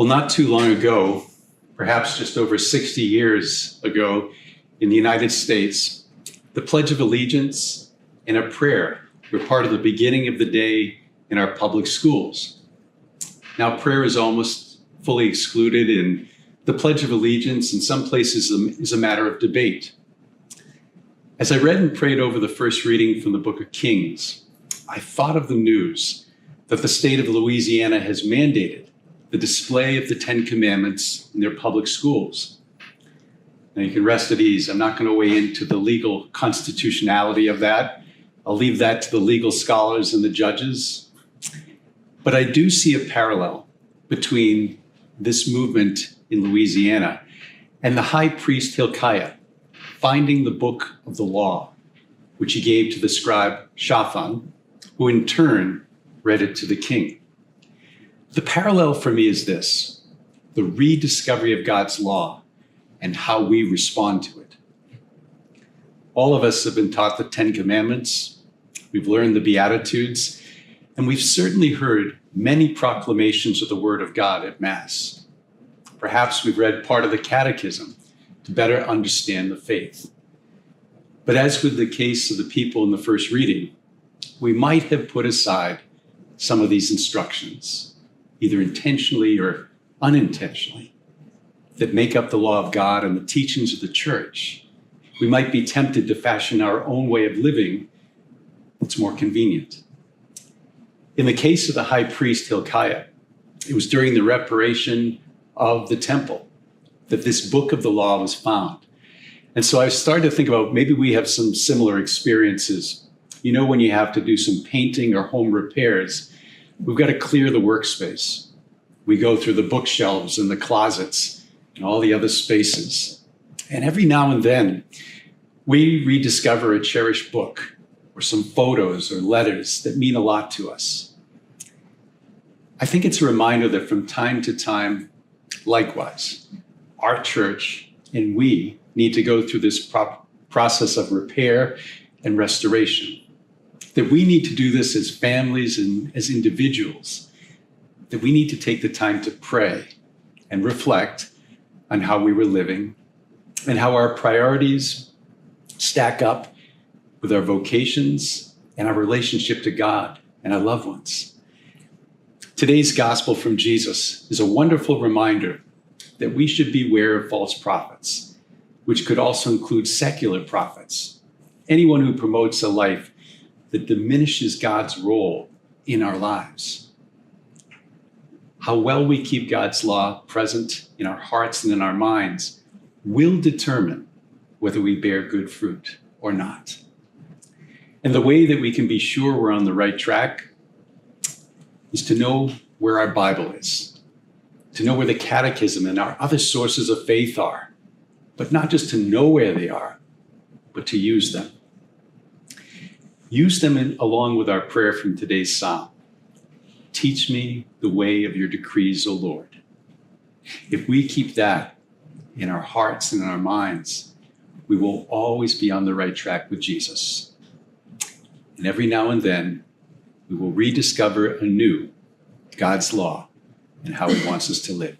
Well, not too long ago, perhaps just over 60 years ago, in the United States, the Pledge of Allegiance and a prayer were part of the beginning of the day in our public schools. Now, prayer is almost fully excluded, and the Pledge of Allegiance in some places is a matter of debate. As I read and prayed over the first reading from the book of Kings, I thought of the news that the state of Louisiana has mandated the display of the Ten Commandments in their public schools. Now you can rest at ease. I'm not going to weigh into the legal constitutionality of that. I'll leave that to the legal scholars and the judges. But I do see a parallel between this movement in Louisiana and the high priest Hilkiah finding the book of the law, which he gave to the scribe Shaphan, who in turn read it to the king. The parallel for me is this: the rediscovery of God's law and how we respond to it. All of us have been taught the Ten Commandments, we've learned the Beatitudes, and we've certainly heard many proclamations of the Word of God at Mass. Perhaps we've read part of the Catechism to better understand the faith. But as with the case of the people in the first reading, we might have put aside some of these instructions, either intentionally or unintentionally, that make up the law of God and the teachings of the church. We might be tempted to fashion our own way of living that's more convenient. In the case of the high priest Hilkiah, it was during the reparation of the temple that this book of the law was found. And so I started to think about maybe we have some similar experiences. You know, when you have to do some painting or home repairs, we've got to clear the workspace. We go through the bookshelves and the closets and all the other spaces. And every now and then, we rediscover a cherished book or some photos or letters that mean a lot to us. I think it's a reminder that from time to time, likewise, our church and we need to go through this process of repair and restoration. That we need to do this as families and as individuals. That we need to take the time to pray and reflect on how we were living and how our priorities stack up with our vocations and our relationship to God and our loved ones. Today's gospel from Jesus is a wonderful reminder that we should beware of false prophets, which could also include secular prophets, anyone who promotes a life that diminishes God's role in our lives. How well we keep God's law present in our hearts and in our minds will determine whether we bear good fruit or not. And the way that we can be sure we're on the right track is to know where our Bible is, to know where the Catechism and our other sources of faith are, but not just to know where they are, but to use them. Use them along with our prayer from today's psalm. Teach me the way of your decrees, O Lord. If we keep that in our hearts and in our minds, we will always be on the right track with Jesus. And every now and then, we will rediscover anew God's law and how he wants us to live.